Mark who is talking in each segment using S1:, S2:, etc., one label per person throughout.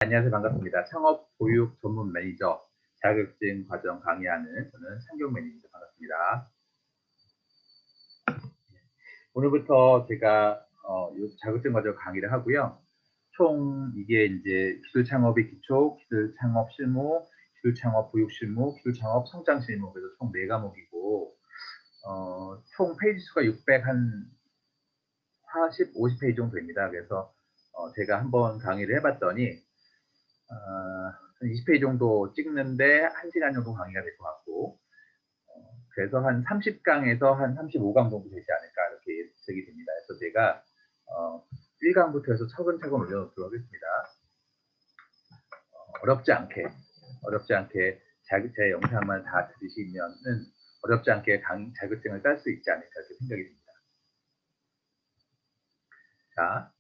S1: 안녕하세요. 반갑습니다. 창업 보육 전문 매니저 자격증 과정 강의하는 저는 창경 매니저 반갑습니다. 오늘부터 제가 요 자격증 과정 강의를 하고요. 총 이게 이제 기술 창업의 기초, 기술 창업 실무, 기술 창업 보육 실무, 기술 창업 성장 실무 그래서 총 4과목이고 총 페이지 수가 600 한 40, 50페이지 정도 됩니다. 그래서 제가 한번 강의를 해봤더니 한 20페이지 정도 찍는데 1시간 정도 강의가 될 것 같고 그래서 한 30강에서 한 35강 정도 되지 않을까 이렇게 예측이 됩니다. 그래서 제가 1강부터 해서 차근차근 올려놓도록 하겠습니다. 어렵지 않게 제 영상만 다 들으시면은 어렵지 않게 자격증을 딸 수 있지 않을까 이렇게 생각이 듭니다. 자,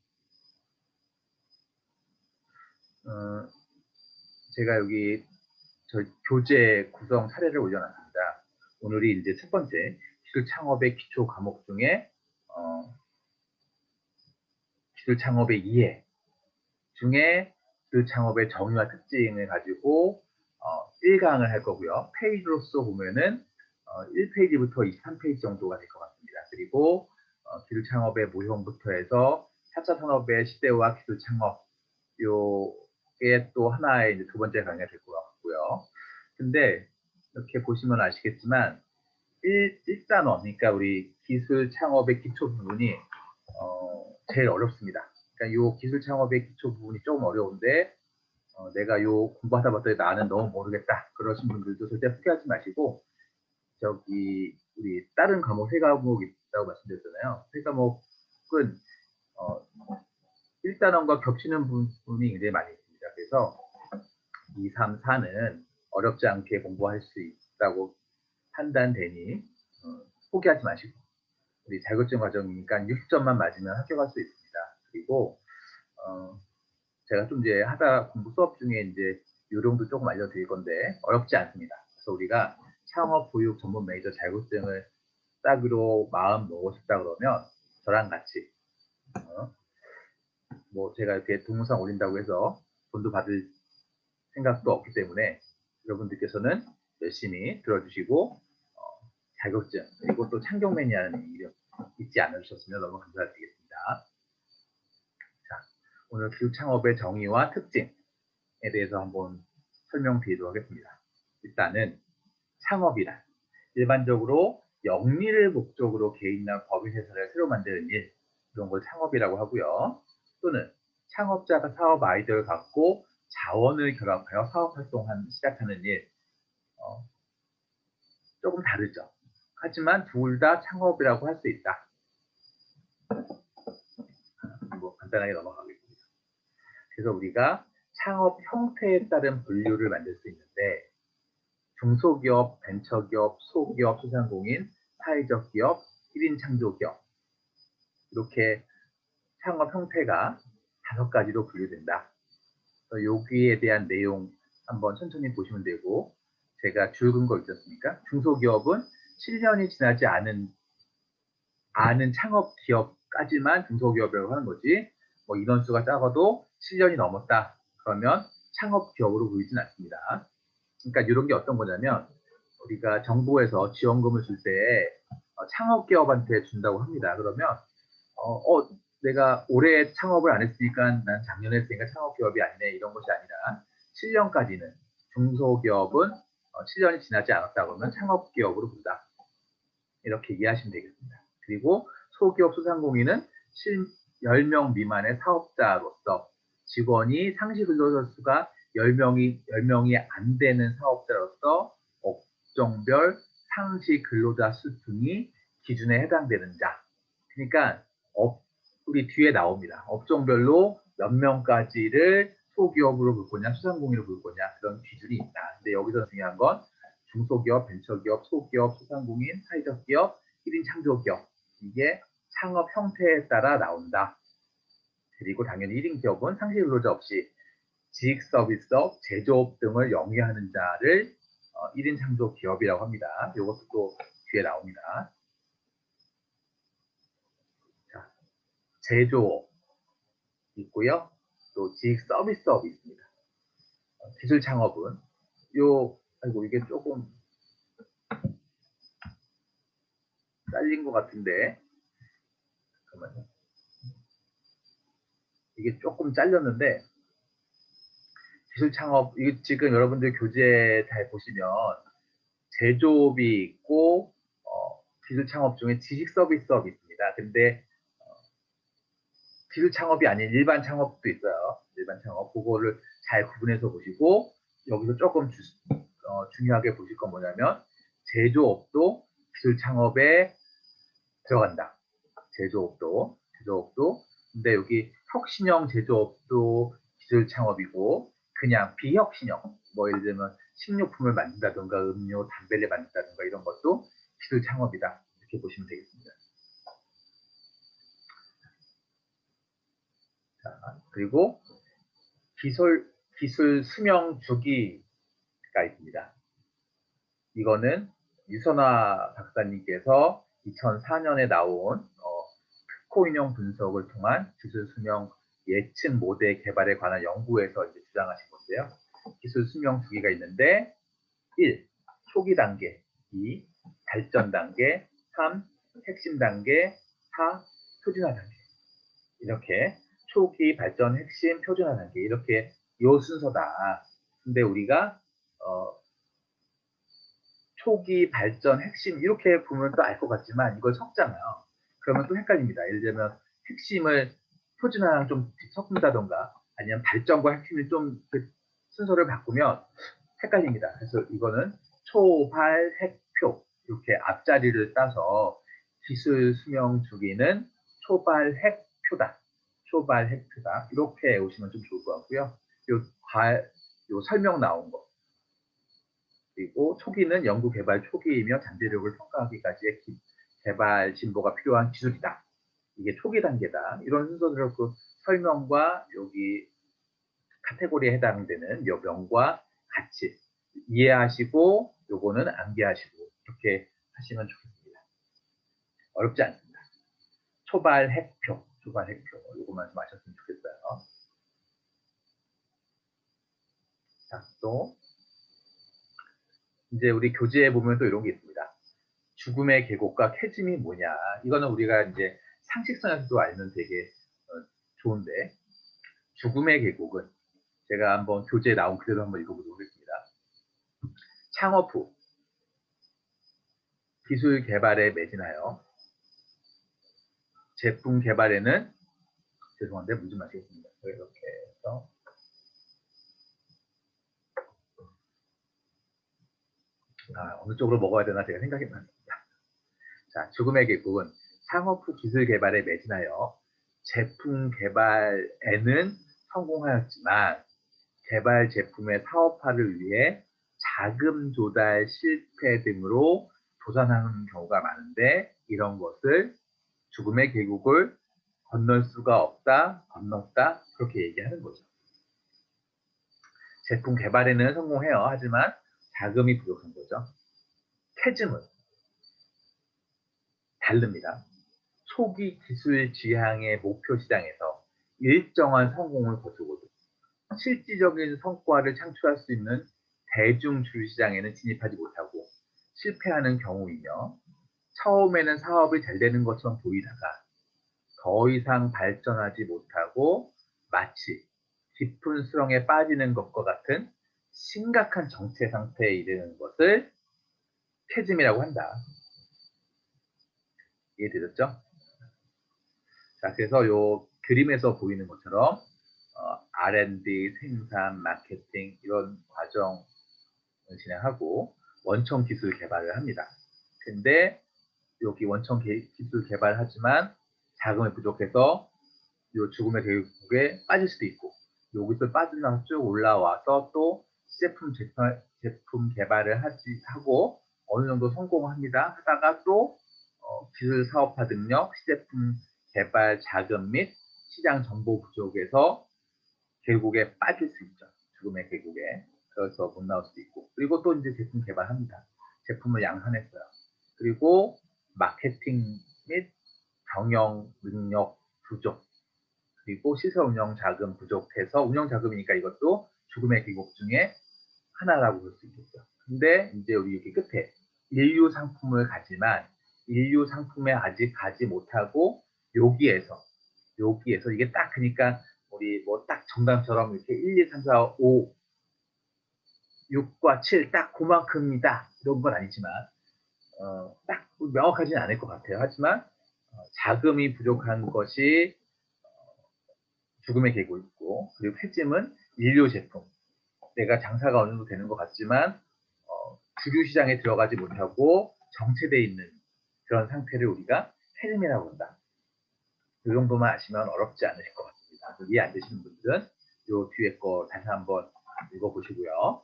S1: 제가 여기 저 교재 구성 사례를 올려놨습니다. 오늘이 이제 첫 번째 기술 창업의 기초 과목 중에 기술 창업의 이해 중에 기술 창업의 정의와 특징을 가지고 1강을 할 거고요. 페이지로서 보면은 1페이지부터 23페이지 정도가 될 것 같습니다. 그리고 기술 창업의 모형부터 해서 4차 산업의 시대와 기술 창업 요게 또 하나의 이제 두 번째 강의가 될 것 같고요. 근데 이렇게 보시면 아시겠지만 1단원 그러니까 우리 기술 창업의 기초 부분이 제일 어렵습니다. 그러니까 요 기술 창업의 기초 부분이 조금 어려운데 내가 요 공부하다 봤더니 나는 너무 모르겠다 그러신 분들도 절대 포기하지 마시고 저기 우리 다른 과목 3과목이 있다고 말씀드렸잖아요. 3과목은 1단원과 겹치는 부분이 굉장히 많이 있습니다. 그래서 2, 3, 4는 어렵지 않게 공부할 수 있다고 판단되니 포기하지 마시고 우리 자격증 과정이니까 60점만 맞으면 합격할 수 있습니다. 그리고 제가 좀 이제 하다 공부 수업 중에 이제 요령도 조금 알려드릴 건데 어렵지 않습니다. 그래서 우리가 창업 보육 전문 매니저 자격증을 따기로 마음 먹으셨다 그러면 저랑 같이 뭐 제가 이렇게 동영상 올린다고 해서 돈도 받을 생각도 없기 때문에 여러분들께서는 열심히 들어주시고 자격증 그리고 또 창경 매니아라는 이름 잊지 않으셨으면 너무 감사드리겠습니다. 자, 오늘 기술 창업의 정의와 특징에 대해서 한번 설명드리도록 하겠습니다. 일단은 창업이란 일반적으로 영리를 목적으로 개인이나 법인회사를 새로 만드는 일 이런 걸 창업이라고 하고요. 또는 창업자가 사업 아이디어를 갖고 자원을 결합하여 사업 활동을 시작하는 일 조금 다르죠. 하지만 둘 다 창업이라고 할 수 있다. 뭐 간단하게 넘어가겠습니다. 그래서 우리가 창업 형태에 따른 분류를 만들 수 있는데 중소기업, 벤처기업, 소기업, 소상공인, 사회적 기업, 1인 창조기업 이렇게 창업 형태가 5가지로 분류된다. 여기에 대한 내용 한번 천천히 보시면 되고 제가 줄은 거 있지 않습니까? 중소기업은 7년이 지나지 않은 창업 기업까지만 중소기업이라고 하는 거지 뭐 인원수가 작아도 7년이 넘었다. 그러면 창업 기업으로 보이진 않습니다. 그러니까 이런 게 어떤 거냐면 우리가 정부에서 지원금을 줄 때 창업 기업한테 준다고 합니다. 그러면 내가 올해 창업을 안 했으니까 난 작년에 했으니까 창업 기업이 아니네 이런 것이 아니라 7년까지는 중소기업은 7년이 지나지 않았다 그러면 창업 기업으로 본다. 이렇게 이해하시면 되겠습니다. 그리고 소기업 소상공인은 10명 미만의 사업자로서 직원이 상시 근로자 수가 10명이 안 되는 사업자로서 업종별 상시 근로자 수 등이 기준에 해당되는 자. 그러니까 우리 뒤에 나옵니다. 업종별로 몇 명까지를 소기업으로 볼 거냐, 소상공인으로 볼 거냐 그런 기준이 있다. 근데 여기서 중요한 건 중소기업, 벤처기업, 소기업, 소상공인, 사회적 기업, 1인 창조기업 이게 창업 형태에 따라 나온다. 그리고 당연히 1인 기업은 상시 근로자 없이 지식 서비스업, 제조업 등을 영위하는 자를 1인 창조 기업이라고 합니다. 이것도 또 뒤에 나옵니다. 자, 제조업 있고요. 또 지식 서비스업이 있습니다. 기술 창업은 요 아이고 이게 조금 잘린 것 같은데 잠깐만요. 이게 조금 잘렸는데 기술 창업 이거 지금 여러분들 교재 잘 보시면 제조업이 있고 기술 창업 중에 지식 서비스업이 있습니다. 근데 기술 창업이 아닌 일반 창업도 있어요. 일반 창업 그거를 잘 구분해서 보시고 여기서 조금 중요하게 보실 건 뭐냐면 제조업도 기술 창업에 들어간다. 제조업도 근데 여기 혁신형 제조업도 기술 창업이고 그냥 비혁신형 뭐 예를 들면 식료품을 만든다든가 음료, 담배를 만든다든가 이런 것도 기술 창업이다. 이렇게 보시면 되겠습니다. 자, 그리고 기술 수명 주기가 있습니다. 이거는 유선화 박사님께서 2004년에 나온 특허 인용 분석을 통한 기술 수명 예측 모델 개발에 관한 연구에서 이제 주장하신 건데요. 기술 수명 주기가 있는데 1. 초기 단계 2. 발전 단계 3. 핵심 단계 4. 표준화 단계 이렇게 초기 발전 핵심 표준화 단계 이렇게 요 순서다. 근데 우리가 초기 발전 핵심 이렇게 보면 또 알 것 같지만 이걸 섞잖아요. 그러면 또 헷갈립니다. 예를 들면 핵심을 표준화랑 좀 섞는다던가 아니면 발전과 핵심을 좀 순서를 바꾸면 헷갈립니다. 그래서 이거는 초발 핵표 이렇게 앞자리를 따서 기술 수명 주기는 초발 핵표다. 초발 핵표다. 이렇게 오시면 좀 좋을 것 같고요. 요 설명 나온 거 그리고 초기는 연구 개발 초기이며 잠재력을 평가하기까지의 개발 진보가 필요한 기술이다. 이게 초기 단계다. 이런 순서대로 그 설명과 여기 카테고리에 해당되는 요 명과 같이 이해하시고 요거는 암기하시고 이렇게 하시면 좋겠습니다. 어렵지 않습니다. 초발 핵표 요거만 좀 아셨으면 좋겠어요. 자, 또 이제 우리 교재에 보면 또 이런 게 있습니다. 죽음의 계곡과 캐즘이 뭐냐. 이거는 우리가 이제 상식선에서도 알면 되게 좋은데 죽음의 계곡은 제가 한번 교재에 나온 그대로 한번 읽어보도록 하겠습니다. 창업 후 기술 개발에 매진하여 제품 개발에는 죄송한데 물 좀 마시겠습니다. 이렇게 해서 어느 쪽으로 먹어야 되나 제가 생각이 났습니다. 자, 죽음의 계곡은 창업 후 기술 개발에 매진하여 제품 개발에는 성공하였지만 개발 제품의 사업화를 위해 자금 조달 실패 등으로 도산하는 경우가 많은데 이런 것을 죽음의 계곡을 건널 수가 없다, 건넜다 그렇게 얘기하는 거죠. 제품 개발에는 성공해요. 하지만 자금이 부족한 거죠. 캐즘은 다릅니다. 초기 기술 지향의 목표 시장에서 일정한 성공을 거두고도 실질적인 성과를 창출할 수 있는 대중 주시장에는 진입하지 못하고 실패하는 경우이며 처음에는 사업이 잘 되는 것처럼 보이다가 더 이상 발전하지 못하고 마치 깊은 수렁에 빠지는 것과 같은 심각한 정체 상태에 이르는 것을 캐즘이라고 한다. 이해되셨죠? 자, 그래서 요 그림에서 보이는 것처럼 R&D, 생산, 마케팅 이런 과정을 진행하고 원천 기술 개발을 합니다. 근데 여기 원천 기술 개발하지만 자금이 부족해서 요 죽음의 계곡에 빠질 수도 있고 여기서 빠져나서 쭉 올라와서 또 제품 개발을 하고 어느 정도 성공합니다. 하다가 또 기술 사업화 능력, 시제품 개발 자금 및 시장 정보 부족에서 계곡에 빠질 수 있죠. 죽음의 계곡에. 그래서 못 나올 수도 있고. 그리고 또 이제 제품 개발합니다. 제품을 양산했어요. 그리고 마케팅 및 경영 능력 부족. 그리고 시설 운영 자금 부족해서 운영 자금이니까 이것도 죽음의 계곡 중에 하나라고 볼 수 있겠죠. 근데 이제 우리 여기 끝에 인류 상품을 가지만 인류 상품에 아직 가지 못하고 여기에서 이게 딱 그러니까 우리 뭐 딱 정답처럼 이렇게 1, 2, 3, 4, 5, 6과 7 딱 그만큼이다 이런 건 아니지만 딱 명확하지는 않을 것 같아요. 하지만 자금이 부족한 것이 죽음의 계곡이고 그리고 폐짐은 인류 제품. 내가 장사가 어느 정도 되는 것 같지만 주류 시장에 들어가지 못하고 정체되어 있는 그런 상태를 우리가 폐짐이라고 한다. 이 정도만 아시면 어렵지 않으실 것 같습니다. 이해 안 되시는 분들은 이 뒤에 거 다시 한번 읽어보시고요.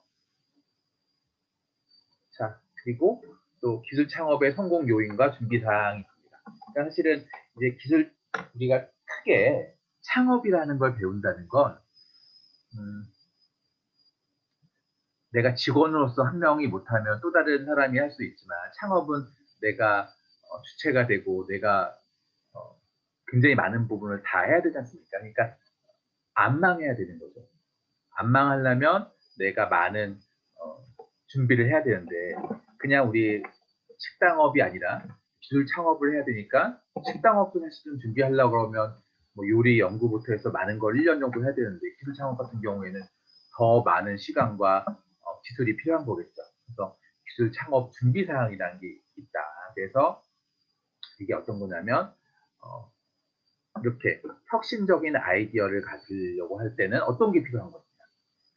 S1: 자, 그리고 또 기술 창업의 성공 요인과 준비 사항이 있습니다. 그러니까 사실은 이제 기술 우리가 크게 창업이라는 걸 배운다는 건 내가 직원으로서 한 명이 못하면 또 다른 사람이 할 수 있지만 창업은 내가 주체가 되고 내가 굉장히 많은 부분을 다 해야 되지 않습니까? 그러니까 안 망해야 되는 거죠. 안 망하려면 내가 많은 준비를 해야 되는데 그냥 우리 식당업이 아니라 기술 창업을 해야 되니까 식당업도 사실은 준비하려고 그러면 뭐 요리 연구부터 해서 많은 걸 1년 정도 해야 되는데 기술 창업 같은 경우에는 더 많은 시간과 기술이 필요한 거겠죠. 그래서 기술 창업 준비 사항이라는 게 있다. 그래서 이게 어떤 거냐면 이렇게 혁신적인 아이디어를 가지려고 할 때는 어떤 게 필요한 것이냐.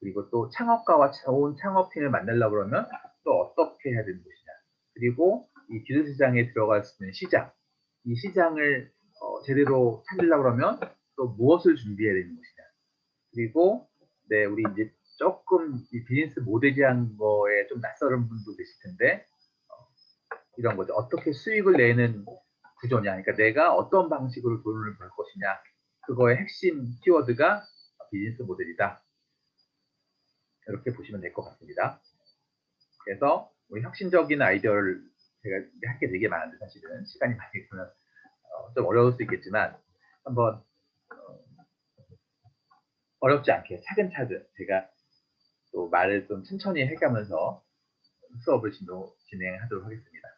S1: 그리고 또 창업가와 좋은 창업팀을 만나려고 그러면 또 어떻게 해야 되는 것이냐. 그리고 이 기술 시장에 들어갈 수 있는 시장, 이 시장을 제대로 찾으려고 그러면 또 무엇을 준비해야 되는 것이냐. 그리고 네, 우리 이제 조금 이 비즈니스 모델이한 거에 좀 낯설은 분도 계실 텐데 이런 거죠. 어떻게 수익을 내는 구조냐. 그러니까 내가 어떤 방식으로 돈을 벌 것이냐. 그거의 핵심 키워드가 비즈니스 모델이다. 이렇게 보시면 될 것 같습니다. 그래서 우리 혁신적인 아이디어를 제가 할 게 되게 많은데 사실은 시간이 많이 있으면 좀 어려울 수 있겠지만 한번 어렵지 않게 차근차근 제가 또 말을 좀 천천히 해가면서 수업을 진행하도록 하겠습니다.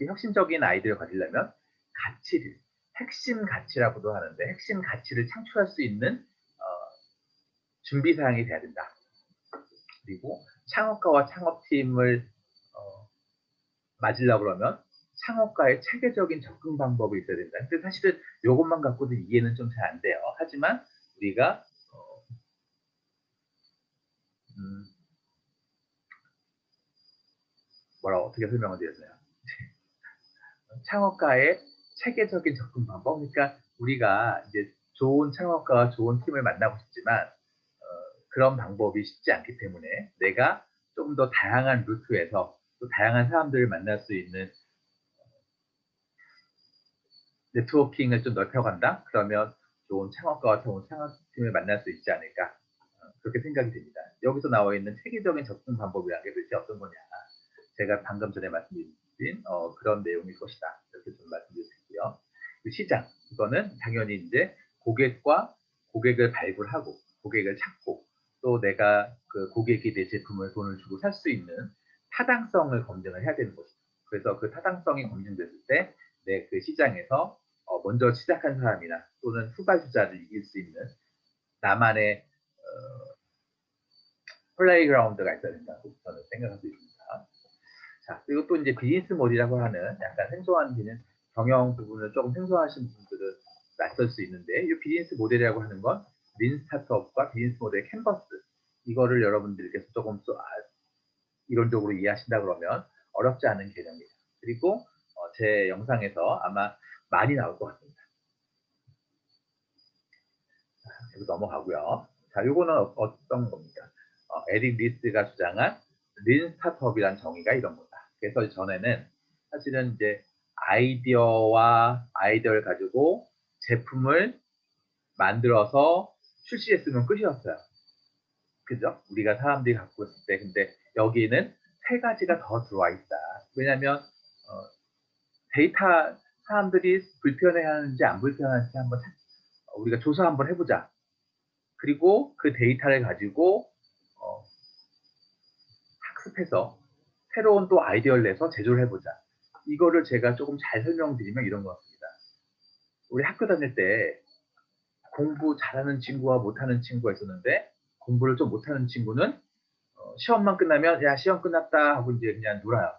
S1: 혁신적인 아이디어를 가지려면 가치를 핵심 가치라고도 하는데 핵심 가치를 창출할 수 있는 준비 사항이 돼야 된다. 그리고 창업가와 창업팀을 맞으려고 그러면 창업가의 체계적인 접근 방법이 있어야 된다. 근데 사실은 이것만 갖고도 이해는 좀 잘 안 돼요. 하지만 우리가 어떻게 설명을 드렸나요? 창업가의 체계적인 접근 방법. 그러니까 우리가 이제 좋은 창업가와 좋은 팀을 만나고 싶지만 그런 방법이 쉽지 않기 때문에 내가 좀 더 다양한 루트에서 또 다양한 사람들을 만날 수 있는 네트워킹을 좀 넓혀간다? 그러면 좋은 창업가와 좋은 창업팀을 만날 수 있지 않을까 그렇게 생각이 됩니다. 여기서 나와 있는 체계적인 접근 방법이라는 게 도대체 어떤 거냐. 제가 방금 전에 말씀드린 그런 내용일 것이다. 이렇게 좀 말씀드렸고요. 그 시장, 이거는 당연히 이제 고객을 발굴하고 고객을 찾고 또 내가 그 고객이 내 제품을 돈을 주고 살 수 있는 타당성을 검증을 해야 되는 것이죠. 그래서 그 타당성이 검증됐을 때 내 그 시장에서 먼저 시작한 사람이나 또는 후발주자를 이길 수 있는 나만의 플레이그라운드가 있어야 된다고 저는 생각하고 있습니다. 자, 그리고 또 이제 비즈니스 모델이라고 하는 약간 생소한 경영 부분을 조금 생소하신 분들은 낯설 수 있는데 이 비즈니스 모델이라고 하는 건 린 스타트업과 비즈니스 모델 캔버스 이거를 여러분들께서 조금 이론적으로 이해하신다 그러면 어렵지 않은 개념입니다. 그리고 제 영상에서 아마 많이 나올 것 같습니다. 자, 여기 넘어가고요. 자, 요거는 어떤 겁니까? 에릭 리스가 주장한 린 스타트업이라는 정의가 이런 거다. 그래서 전에는 사실은 이제 아이디어를 가지고 제품을 만들어서 출시했으면 끝이었어요. 그죠? 우리가 사람들이 갖고 있을 때. 근데 여기는 세 가지가 더 들어와 있다. 왜냐하면 데이터 사람들이 불편해하는지 안 불편해하는지 한번 우리가 조사 한번 해보자. 그리고 그 데이터를 가지고 학습해서 새로운 또 아이디어를 내서 제조를 해보자. 이거를 제가 조금 잘 설명드리면 이런 것 같습니다. 우리 학교 다닐 때 공부 잘하는 친구와 못하는 친구가 있었는데, 공부를 좀 못하는 친구는 시험만 끝나면 야 시험 끝났다 하고 이제 그냥 놀아요.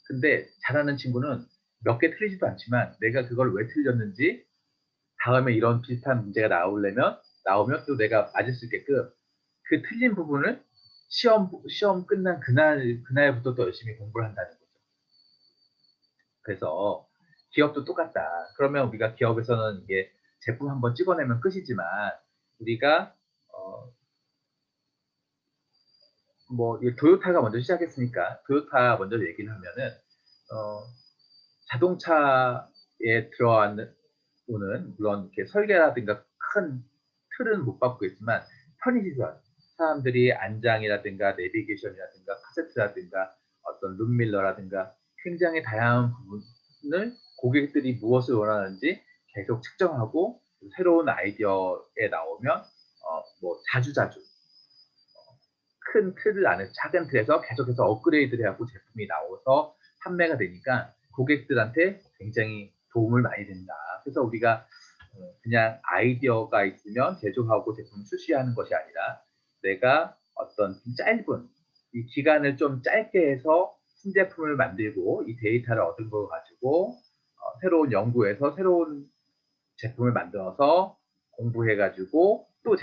S1: 근데 잘하는 친구는 몇 개 틀리지도 않지만 내가 그걸 왜 틀렸는지 다음에 이런 비슷한 문제가 나오면 또 내가 맞을 수 있게끔 그 틀린 부분을 시험 끝난 그날부터 또 열심히 공부를 한다는 거죠. 그래서 기업도 똑같다. 그러면 우리가 기업에서는 이게 제품 한번 찍어내면 끝이지만, 우리가 뭐 도요타가 먼저 시작했으니까 도요타 먼저 얘기를 하면은 자동차에 들어오는 물론 이렇게 설계라든가 큰 틀은 못 바꾸겠지만 편의시설, 사람들이 안장이라든가 내비게이션이라든가 카세트라든가 어떤 룸밀러라든가 굉장히 다양한 부분을 고객들이 무엇을 원하는지 계속 측정하고 새로운 아이디어에 나오면 뭐 자주자주 큰 틀 안에 작은 틀에서 계속해서 업그레이드를 하고 제품이 나와서 판매가 되니까 고객들한테 굉장히 도움을 많이 된다. 그래서 우리가 그냥 아이디어가 있으면 제조하고 제품 출시하는 것이 아니라 내가 어떤 짧은 이 기간을 좀 짧게 해서 신제품을 만들고 이 데이터를 얻은 걸 가지고 새로운 연구에서 새로운 제품을 만들어서 공부해가지고 또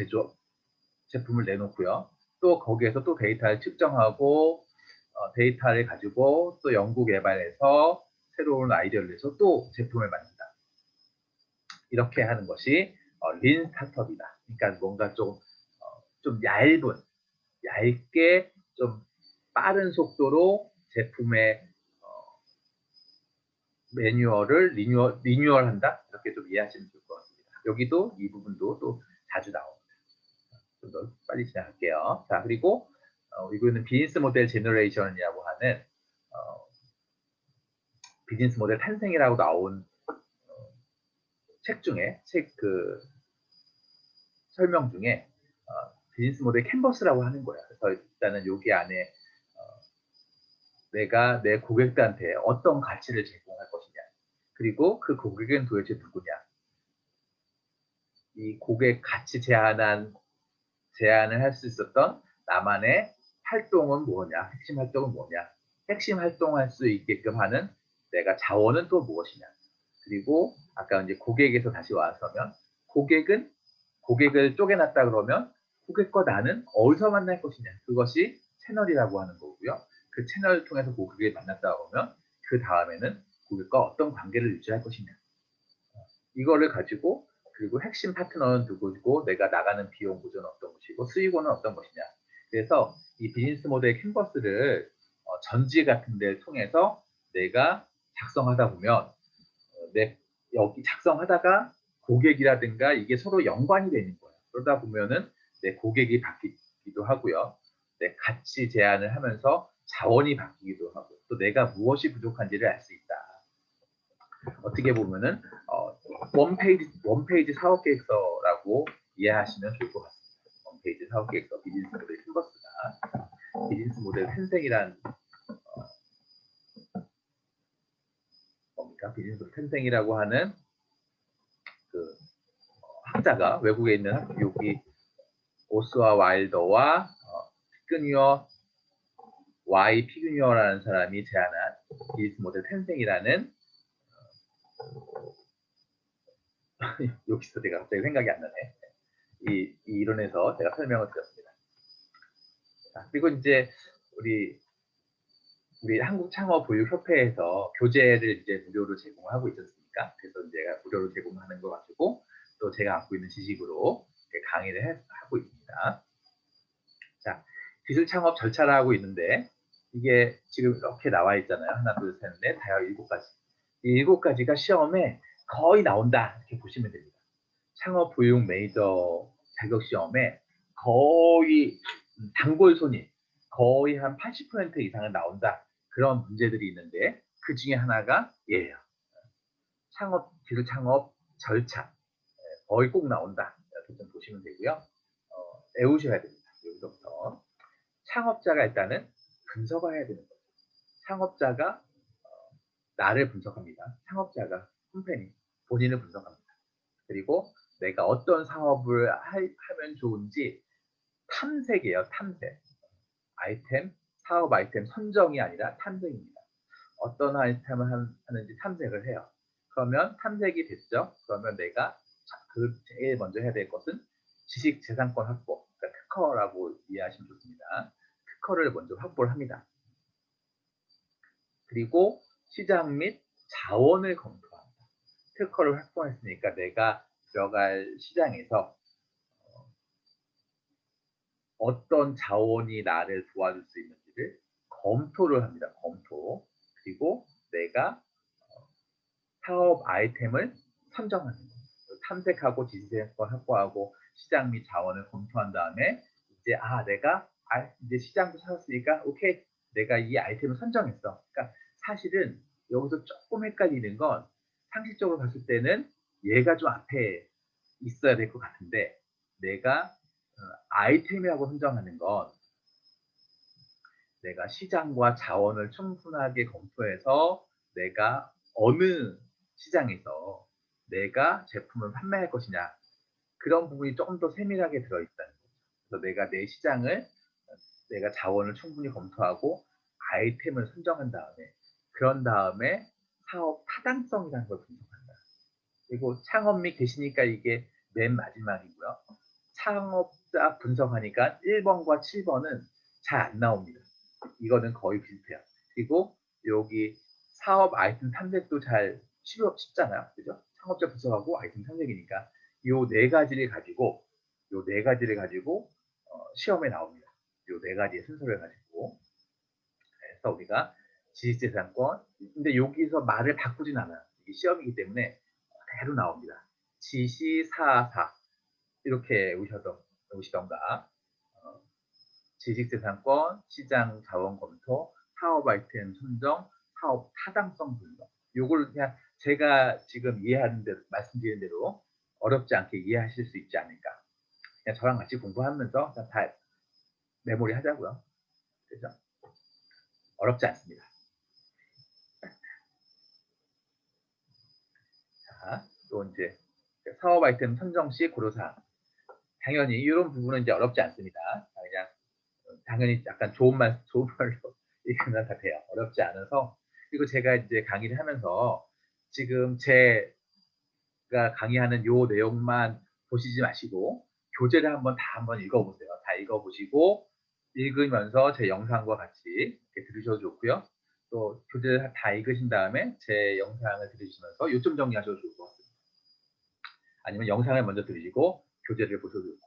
S1: 제품을 내놓고요. 또 거기에서 또 데이터를 측정하고 데이터를 가지고 또 연구 개발해서 새로운 아이디어를 내서 또 제품을 만든다. 이렇게 하는 것이 린 스타트업이다. 그러니까 뭔가 좀 얇게 좀 빠른 속도로 제품의 매뉴얼을 리뉴얼한다. 이렇게 좀 이해하시면 좋을 것 같습니다. 여기도 이 부분도 또 자주 나옵니다. 좀 더 빨리 진행할게요. 자, 그리고 이거는 비즈니스 모델 제너레이션이라고 하는 비즈니스 모델 탄생이라고 나온 책 중에 그 설명 중에 비즈니스 모델 캔버스라고 하는 거예요. 그래서 일단은 여기 안에 내가 내 고객들한테 어떤 가치를 제공할 것이냐, 그리고 그 고객은 도대체 누구냐, 이 고객 가치 제안을 할 수 있었던 나만의 활동은 뭐냐, 핵심 활동은 뭐냐, 핵심 활동할 수 있게끔 하는 내가 자원은 또 무엇이냐, 그리고 아까 이제 고객에서 다시 와서면 고객을 쪼개놨다 그러면 고객과 나는 어디서 만날 것이냐, 그것이 채널이라고 하는 거고요. 그 채널을 통해서 고객을 만났다 보면 그 다음에는 고객과 어떤 관계를 유지할 것이냐, 이거를 가지고, 그리고 핵심 파트너는 누구고 내가 나가는 비용 구조는 어떤 것이고 수익원은 어떤 것이냐. 그래서 이 비즈니스 모델 캔버스를 전지 같은 데를 통해서 내가 작성하다 보면 여기 작성하다가 고객이라든가 이게 서로 연관이 되는 거예요. 그러다 보면은 내 고객이 바뀌기도 하고요. 내 가치 제안을 하면서 자원이 바뀌기도 하고, 또 내가 무엇이 부족한지를 알 수 있다. 어떻게 보면은 원페이지 사업 계획서라고 이해하시면 좋을 것 같습니다. 원페이지 사업 계획서 비즈니스 모델 캔버스가 비즈니스 모델 탄생이란 뭡니까? 비즈니스 모델 탄생이라고 하는 그 학자가 외국에 있는 여기 오스와 와일더와 피그뉴어 피그뉴어라는 사람이 제안한 비즈니스 모델 탄생이라는 여기서 제가 갑자기 생각이 안 나네. 이 이론에서 제가 설명을 드렸습니다. 자, 그리고 이제 우리 한국창업보육협회에서 교재를 이제 무료로 제공하고 있었으니까, 그래서 이제 무료로 제공하는 거 가지고 또 제가 갖고 있는 지식으로 강의를 하고 있습니다. 자, 기술 창업 절차라고 있는데 이게 지금 이렇게 나와 있잖아요. 하나, 둘, 셋, 넷, 다여 7가지. 이 7가지가 시험에 거의 나온다 이렇게 보시면 됩니다. 창업 보육 메이저 자격 시험에 거의 단골 손님 거의 한 80% 이상은 나온다. 그런 문제들이 있는데 그 중에 하나가 얘예요. 기술 창업 절차 거의 꼭 나온다. 이렇게 좀 보시면 되고요. 외우셔야 됩니다. 여기서부터. 창업자가 일단은 분석을 해야 되는 거죠. 창업자가 나를 분석합니다. 창업자가 컴퍼니 본인을 분석합니다. 그리고 내가 어떤 사업을 하면 좋은지 탐색이에요. 탐색. 아이템, 사업 아이템 선정이 아니라 탐색입니다. 어떤 아이템을 하는지 탐색을 해요. 그러면 탐색이 됐죠. 그러면 내가 제일 먼저 해야 될 것은 지식재산권 확보, 그러니까 특허라고 이해하시면 좋습니다. 특허를 먼저 확보를 합니다. 그리고 시장 및 자원을 검토합니다. 특허를 확보했으니까 내가 들어갈 시장에서 어떤 자원이 나를 도와줄 수 있는지를 검토를 합니다. 검토. 그리고 내가 사업 아이템을 선정하는 거예요. 탐색하고 지식재산권 확보하고 시장 및 자원을 검토한 다음에 이제 내가 이제 시장도 찾았으니까 오케이, 내가 이 아이템을 선정했어. 그러니까 사실은 여기서 조금 헷갈리는 건 상식적으로 봤을 때는 얘가 좀 앞에 있어야 될 것 같은데, 내가 아이템이라고 선정하는 건 내가 시장과 자원을 충분하게 검토해서 내가 어느 시장에서 내가 제품을 판매할 것이냐, 그런 부분이 조금 더 세밀하게 들어있다는 거죠. 그래서 내가 내 시장을, 내가 자원을 충분히 검토하고 아이템을 선정한 다음에, 그런 다음에 사업 타당성이라는 걸 분석한다. 그리고 창업 및 계시니까 이게 맨 마지막이고요. 창업자 분석하니까 1번과 7번은 잘 안 나옵니다. 이거는 거의 비슷해요. 그리고 여기 사업 아이템 탐색도 잘 쉽잖아요. 그죠? 창업자 분석하고 아이템 탐색이니까 요 네 가지를 가지고 시험에 나옵니다. 요 네 가지의 순서를 가지고. 그래서 우리가 지식재산권, 근데 여기서 말을 바꾸진 않아요. 이게 시험이기 때문에 그대로 나옵니다. 지시사사 이렇게 오시던가 지식재산권, 시장 자원 검토, 사업 아이템 선정, 사업 타당성 분석. 요걸 그냥 제가 지금 이해하는 대로, 말씀드리는 대로 어렵지 않게 이해하실 수 있지 않을까. 그냥 저랑 같이 공부하면서 다 메모리 하자고요. 그죠? 어렵지 않습니다. 자, 또 이제 사업 아이템 선정 시 고려사항. 당연히 이런 부분은 이제 어렵지 않습니다. 그냥 당연히 약간 좋은 말로 읽으면 다 돼요. 어렵지 않아서. 그리고 제가 이제 강의를 하면서 지금 제가 강의하는 요 내용만 보시지 마시고 교재를 한번 읽어보세요. 다 읽어보시고 읽으면서 제 영상과 같이 이렇게 들으셔도 좋고요. 또 교재를 다 읽으신 다음에 제 영상을 들으시면서 요점 정리하셔도 좋을 것 같습니다. 아니면 영상을 먼저 들으시고 교재를 보셔도 좋고.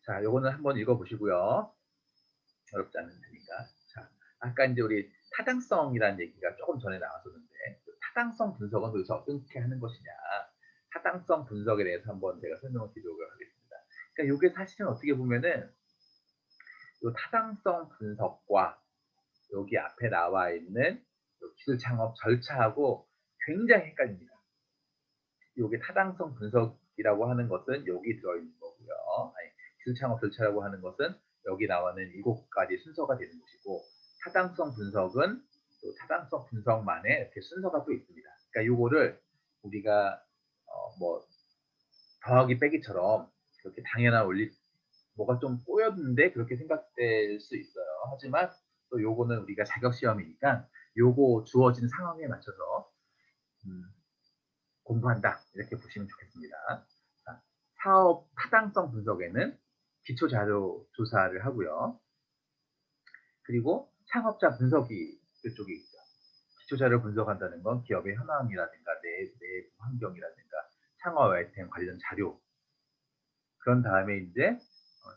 S1: 자, 요거는 한번 읽어보시고요. 어렵지 않은 테니까. 자, 아까 이제 우리 타당성이라는 얘기가 조금 전에 나왔었는데, 타당성 분석은 도대체 어떻게 하는 것이냐. 타당성 분석에 대해서 한번 제가 설명을 드리도록 하겠습니다. 그러니까 이게 사실은 어떻게 보면은 이 타당성 분석과 여기 앞에 나와 있는 기술 창업 절차하고 굉장히 헷갈립니다. 이게 타당성 분석이라고 하는 것은 여기 들어있는 거고요. 기술 창업 절차라고 하는 것은 여기 나오는 7가지 순서가 되는 것이고, 타당성 분석은 또 타당성 분석만의 이렇게 순서가 또 있습니다. 그러니까 요거를 우리가 뭐 더하기 빼기처럼 그렇게 당연한 원리, 뭐가 좀 꼬였는데 그렇게 생각될 수 있어요. 하지만 또 요거는 우리가 자격 시험이니까 요거 주어진 상황에 맞춰서 공부한다, 이렇게 보시면 좋겠습니다. 자, 사업 타당성 분석에는 기초 자료 조사를 하고요. 그리고 창업자 분석이 이쪽에 있죠. 기초 자료 분석한다는 건 기업의 현황이라든가 내부 환경이라든가 창업 아이템 관련 자료. 그런 다음에 이제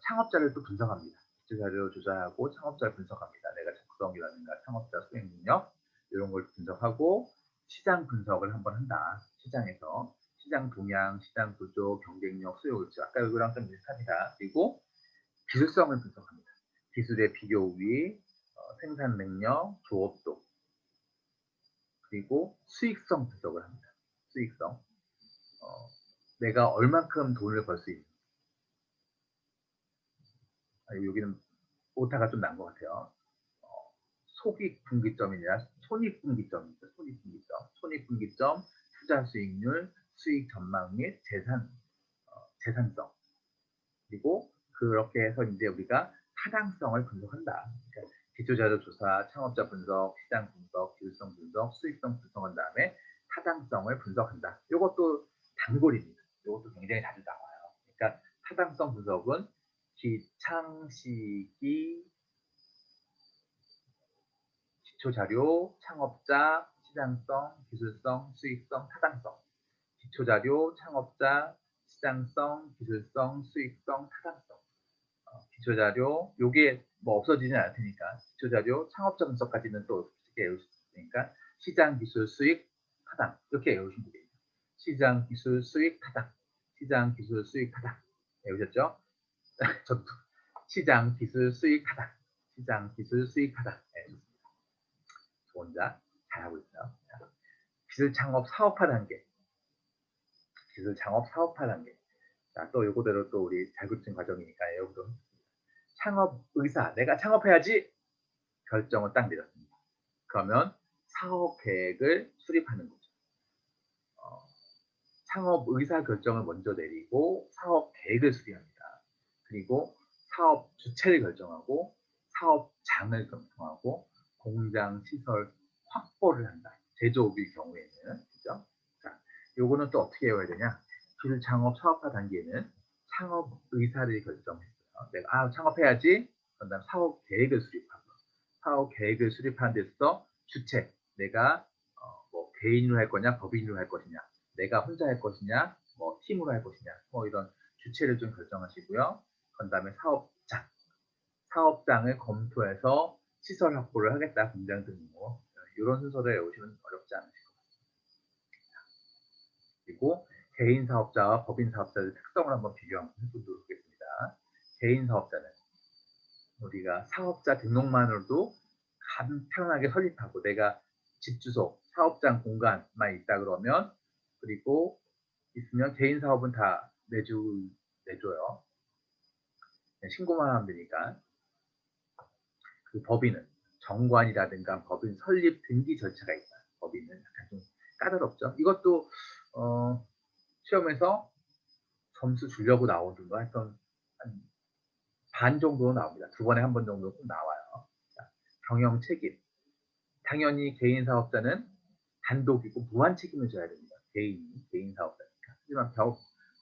S1: 창업자를 또 분석합니다. 기초 자료 조사하고 창업자를 분석합니다. 내가 적성이라든가 창업자 수행 능력 이런 걸 분석하고 시장 분석을 한번 한다. 시장에서 시장 동향, 시장 구조, 경쟁력, 수요 물질, 아까 이거랑 좀 비슷합니다. 그리고 기술성을 분석합니다. 기술의 비교 우위, 생산 능력, 조업도, 그리고 수익성 분석을 합니다. 수익성. 내가 얼만큼 돈을 벌 수 있는. 여기는 오타가 좀 난 것 같아요. 소익분기점이냐 손익분기점이죠. 손익분기점, 투자 수익률, 수익 전망 및 재산성. 그리고 그렇게 해서 이제 우리가 타당성을 분석한다. 그러니까 기초자료 조사, 창업자 분석, 시장 분석, 기술성 분석, 수익성 분석한 다음에 타당성을 분석한다. 이것도 단골입니다. 이것도 굉장히 자주 나와요. 그러니까 타당성 분석은 기창시기, 기초자료, 창업자, 시장성, 기술성, 수익성, 타당성. 기초자료, 창업자, 시장성, 기술성, 수익성, 타당성. 기초자료, 요게 뭐 없어지진 않을 테니까 기초자료, 창업자 분석까지는 또 쉽게 외울 수 있으니까 시장, 기술, 수익, 타당 이렇게 외우시면 되겠죠. 시장, 기술, 수익, 타당. 시장, 기술, 수익, 타당. 외우셨죠? 저도 시장, 기술, 수익, 타당. 시장, 기술, 수익, 타당. 네, 좋습니다. 저 혼자 잘하고 있어요. 기술 창업 사업화 단계. 기술 창업 사업화 단계. 자, 또 요거대로 또 우리 자격증 과정이니까 여기도 창업 의사, 내가 창업해야지 결정을 딱 내렸습니다. 그러면 사업 계획을 수립하는 거죠. 창업 의사 결정을 먼저 내리고 사업 계획을 수립합니다. 그리고 사업 주체를 결정하고 사업장을 결정하고 공장 시설 확보를 한다. 제조업일 경우에는 그죠? 자, 요거는 또 어떻게 해야 되냐? 기술 창업 사업화 단계는 창업 의사를 결정했어요. 내가 창업해야지. 그다음 사업 계획을 수립하고 사업 계획을 수립하는 데서 주체 내가 뭐 개인으로 할 거냐 법인으로 할 것이냐 내가 혼자 할 것이냐 뭐 팀으로 할 것이냐 뭐 이런 주체를 좀 결정하시고요. 그다음에 사업장을 검토해서 시설 확보를 하겠다 공장 등록 이런 순서를 외우시면 어렵지 않으실 것 같습니다. 그리고 개인 사업자와 법인 사업자의 특성을 한번 비교해 보도록 하겠습니다. 개인 사업자는 우리가 사업자 등록만으로도 간편하게 설립하고 내가 집 주소, 사업장 공간만 있다 그러면 그리고 있으면 개인 사업은 다 내줘요. 신고만 하면 되니까. 그 법인은 정관이라든가 법인 설립 등기 절차가 있다. 법인은 약간 좀 까다롭죠. 이것도 시험에서 점수 주려고 나오든가 했던 반 정도 나옵니다. 2번에 1번 정도 꼭 나와요. 자, 경영 책임. 당연히 개인 사업자는 단독이고 무한 책임을 져야 됩니다. 개인 사업자니까. 하지만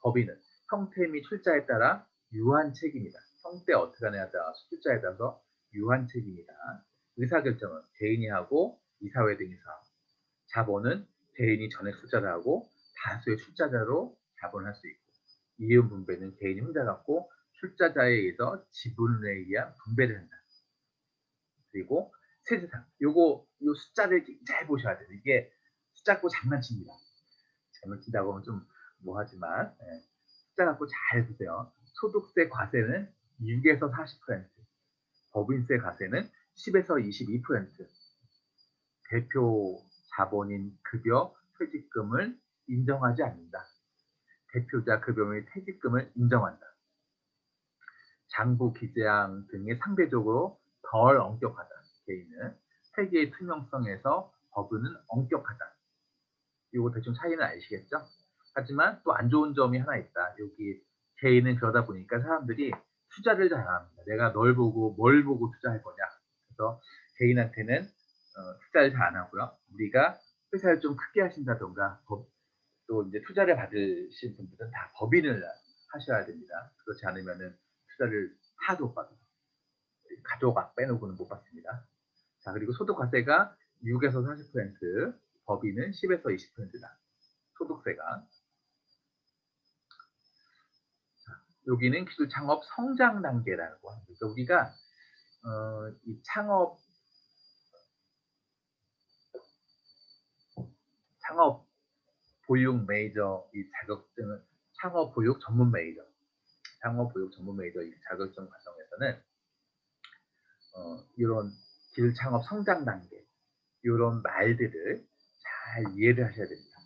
S1: 법인은 형태 및 출자에 따라 유한 책임이다. 형태 어떻게 하느냐에 따라 출자에 따라서 유한 책임이다. 의사결정은 개인이 하고 이사회 등이 하고 자본은 개인이 전액 출자를 하고 다수의 출자자로 자본을 할 수 있고 이윤 분배는 개인이 혼자 갖고 출자자에 의해서 지분에 의한 분배를 한다. 그리고 세세상 요 숫자를 잘 보셔야 돼요. 이게 숫자 갖고 장난칩니다. 장난친다고 하면 좀 뭐하지만 숫자 갖고 잘 보세요. 소득세 과세는 6에서 40%, 법인세 과세는 10에서 22%, 대표 자본인 급여, 퇴직금을 인정하지 않는다. 대표자 급여 및 퇴직금을 인정한다. 장부 기재항 등이 상대적으로 덜 엄격하다. 개인은 회계의 투명성에서 법인은 엄격하다. 이거 대충 차이는 아시겠죠? 하지만 또 안 좋은 점이 하나 있다. 여기 개인은 그러다 보니까 사람들이 투자를 잘 안 합니다. 내가 뭘 보고 투자할 거냐. 그래서 개인한테는 투자를 잘 안 하고요. 우리가 회사를 좀 크게 하신다던가 또 이제 투자를 받으신 분들은 다 법인을 하셔야 됩니다. 그렇지 않으면은 투자를 하나도 못 받아요. 가족 빼놓고는 못 받습니다. 자, 그리고 소득과세가 6에서 40%, 법인은 10에서 20%다. 소득세가. 자, 여기는 기술 창업 성장 단계라고 합니다. 그래서 우리가 이 창업 보육 메이저 이 자격증은 창업 보육 전문 메이저 이 자격증 과정에서는 이런 기술 창업 성장 단계 이런 말들을 잘 이해를 하셔야 됩니다.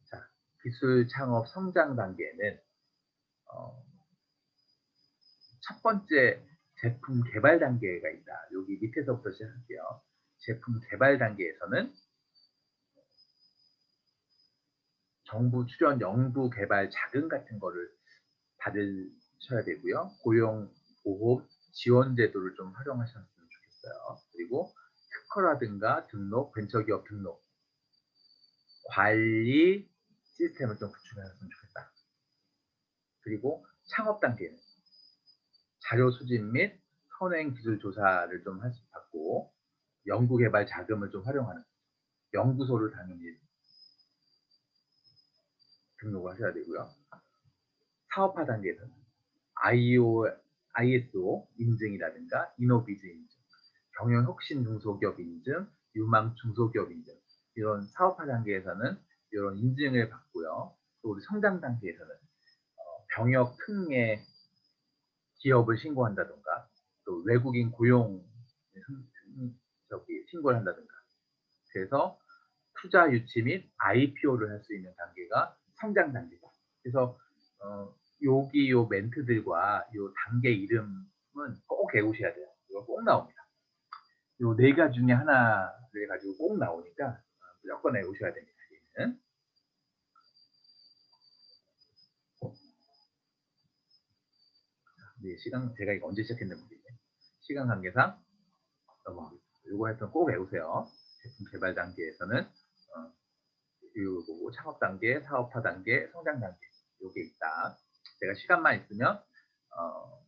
S1: 자, 기술 창업 성장 단계는 첫 번째 제품 개발 단계가 있다. 여기 밑에서부터 시작할게요. 제품 개발 단계에서는 정부 출연 연구 개발 자금 같은 거를 받으셔야 되고요. 고용 보호 지원 제도를 좀 활용하셨으면 좋겠어요. 그리고 특허라든가 등록, 벤처기업 등록, 관리 시스템을 좀 구축하셨으면 좋겠다. 그리고 창업 단계는 자료 수집 및 선행 기술 조사를 좀 받고 연구 개발 자금을 좀 활용하는 연구소를 당연히 등록을 하셔야 되고요. 사업화 단계에서는 ISO 인증이라든가 이노비즈 인증, 경영혁신 중소기업 인증, 유망 중소기업 인증 이런 사업화 단계에서는 이런 인증을 받고요. 또 우리 성장 단계에서는 병역 특례 기업을 신고한다든가 또 외국인 고용 신고를 한다든가 그래서 투자 유치 및 IPO를 할 수 있는 단계가 성장 단계다. 그래서 여기 요 멘트들과 요 단계 이름은 꼭 외우셔야 돼요. 이거 꼭 나옵니다. 요 네 가지 중에 하나를 가지고 꼭 나오니까 무조건 외우셔야 됩니다. 얘는. 네, 시간 제가 이거 언제 시작했는지 모르겠네. 시간 관계상 넘어가겠습니다. 요거 하여튼 꼭 외우세요. 제품 개발 단계에서는 요거 창업 단계, 사업화 단계, 성장 단계 요게 있다. 제가 시간만 있으면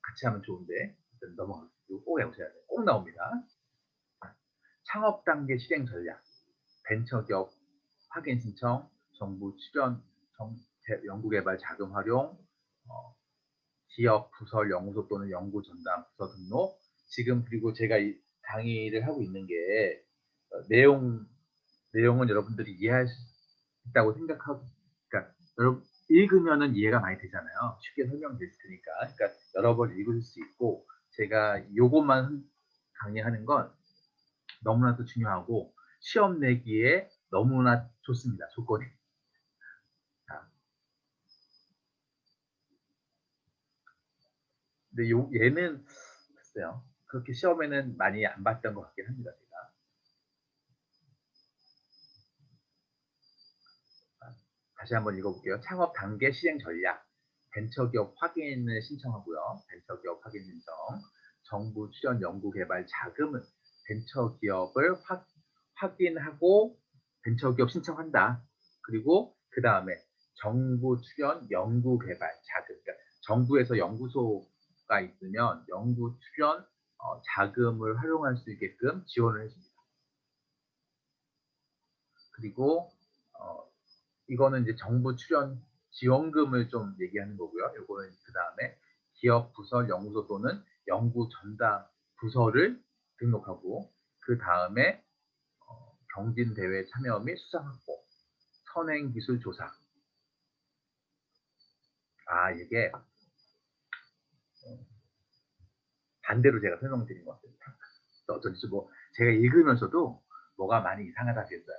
S1: 같이 하면 좋은데 넘어가겠습니다. 이거 꼭 외우셔야 돼요. 꼭 나옵니다. 창업 단계 실행 전략, 벤처기업 확인 신청, 정부 출연, 연구개발 자금 활용, 기업, 부설, 연구소 또는 연구 전담 부서 등록. 지금 그리고 제가 이 강의를 하고 있는 게 내용은 여러분들이 이해할 수 있다고 생각하고, 그러니까 여러분 읽으면은 이해가 많이 되잖아요. 쉽게 설명될 테니까. 그러니까 여러 번 읽을 수 있고 제가 요것만 강의하는 건 너무나도 중요하고 시험 내기에 너무나 좋습니다. 조건이. 자, 근데 얘는 글쎄요. 그렇게 시험에는 많이 안 봤던 것 같긴 합니다. 제가. 다시 한번 읽어볼게요. 창업 단계 실행 전략. 벤처기업 확인을 신청하고요. 벤처기업 확인 신청. 정부 출연 연구개발 자금은 벤처기업을 확인하고 벤처기업 신청한다. 그리고 그 다음에 정부 출연 연구개발 자금. 그러니까 정부에서 연구소가 있으면 연구 출연 자금을 활용할 수 있게끔 지원을 해줍니다. 그리고 이거는 이제 정부 출연 지원금을 좀 얘기하는 거고요. 이거는 그 다음에 기업, 부설, 연구소 또는 연구 전담 부서를 등록하고 그 다음에 경진 대회 참여 및 수상 확보, 선행 기술 조사. 이게 반대로 제가 설명드린 것 같습니다. 어쩐지 제가 읽으면서도 뭐가 많이 이상하다 그랬어요.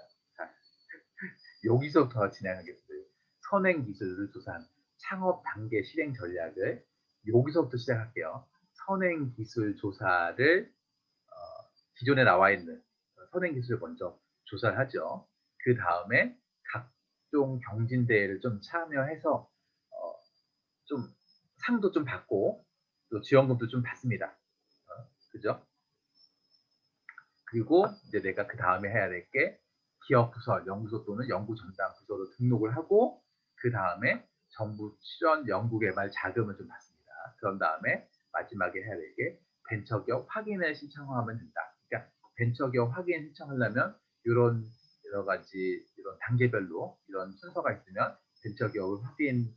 S1: 여기서부터 진행하겠어요. 선행 기술을 조사한 창업 단계 실행 전략을 여기서부터 시작할게요. 선행 기술 조사를 기존에 나와 있는 선행 기술을 먼저 조사를 하죠. 그 다음에 각종 경진대회를 좀 참여해서 좀 상도 좀 받고 또 지원금도 좀 받습니다. 그죠? 그리고 이제 내가 그 다음에 해야 될 게 기업 부서, 연구소 또는 연구 전담 부서로 등록을 하고 그 다음에 정부 출연 연구개발 자금을 좀 받습니다. 그런 다음에 마지막에 해야 될 게 벤처기업 확인을 신청하면 된다. 그러니까 벤처기업 확인 신청하려면 이런 여러 가지 이런 단계별로 이런 순서가 있으면 벤처기업을 확인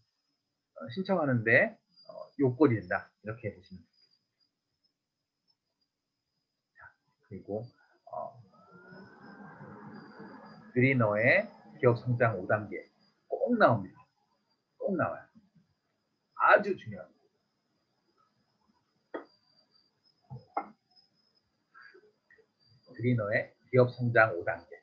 S1: 신청하는데 요건이 된다. 이렇게 보시면 됩니다. 그리고 그리너의 기업 성장 5단계 꼭 나옵니다. 꼭 나와요. 아주 중요합니다. 그리너의 기업 성장 5단계.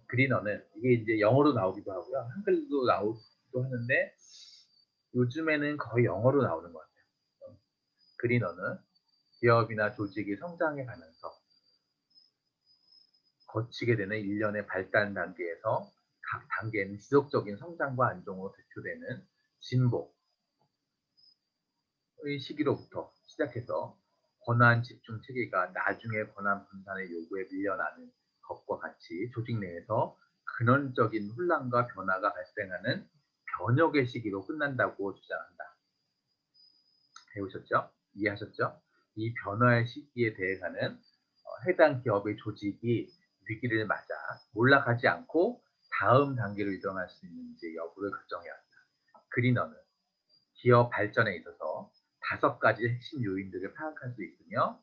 S1: 그리너는 이게 이제 영어로 나오기도 하고요. 한글도 나오기도 하는데 요즘에는 거의 영어로 나오는 것 같아요. 그리너는 기업이나 조직이 성장해 가면서 거치게 되는 일련의 발달 단계에서 각 단계는 지속적인 성장과 안정으로 대표되는 진보의 시기로부터 시작해서 권한 집중 체계가 나중에 권한 분산의 요구에 밀려나는 것과 같이 조직 내에서 근원적인 혼란과 변화가 발생하는 변혁의 시기로 끝난다고 주장한다. 배우셨죠? 이해하셨죠? 이 변화의 시기에 대해서는 해당 기업의 조직이 위기를 맞아 몰락하지 않고 다음 단계로 이동할 수 있는지 여부를 결정해야 한다. 그리너는 기업 발전에 있어서 5가지 핵심 요인들을 파악할 수 있으며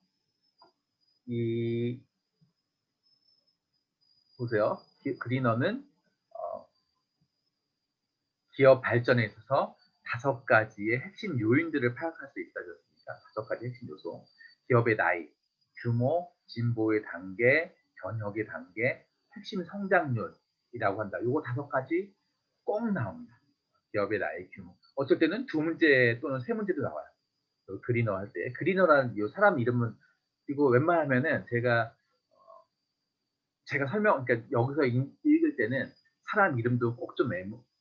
S1: 보세요. 그리너는 기업 발전에 있어서 5가지의 핵심 요인들을 파악할 수 있다고 했습니다. 5가지 핵심 요소. 기업의 나이, 규모, 진보의 단계, 변혁의 단계, 핵심 성장률이라고 한다. 요거 5가지 꼭 나옵니다. 기업의 나이, 규모. 어쩔 때는 2문제 또는 3문제도 나와요. 그리너 할 때. 그리너라는 이 사람 이름은 이거 웬만하면은 제가 그러니까 여기서 읽을 때는 사람 이름도 꼭 좀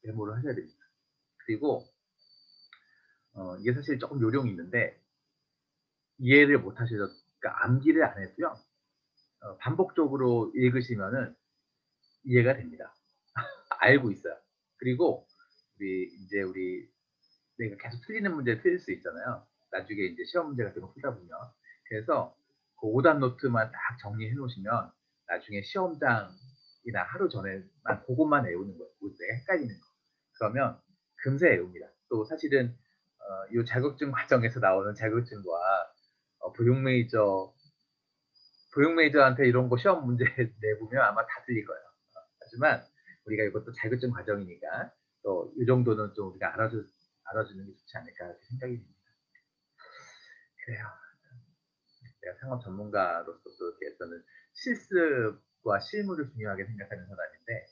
S1: 메모를 하셔야 됩니다. 그리고 이게 사실 조금 요령이 있는데 이해를 못 하셔서 그러니까 암기를 안 해도요. 반복적으로 읽으시면은 이해가 됩니다. 알고 있어요. 그리고 우리 내가 계속 틀리는 문제 틀릴 수 있잖아요. 나중에 이제 시험 문제 같은 거 풀다 보면. 그래서 그 오답 노트만 딱 정리해 놓으시면 나중에 시험장이나 하루 전에만 그것만 외우는 거예요. 내가 헷갈리는 거. 그러면 금세 외웁니다. 또 사실은 이 자격증 과정에서 나오는 자격증과 부용 메이저한테 이런 거 시험 문제 내보면 아마 다 틀릴 거예요. 하지만 우리가 이것도 자격증 과정이니까 또 이 정도는 좀 우리가 알아주는 게 좋지 않을까 이렇게 생각이 듭니다. 그래요. 내가 상업 전문가로서 또 이렇게 저는 실습과 실무를 중요하게 생각하는 사람인데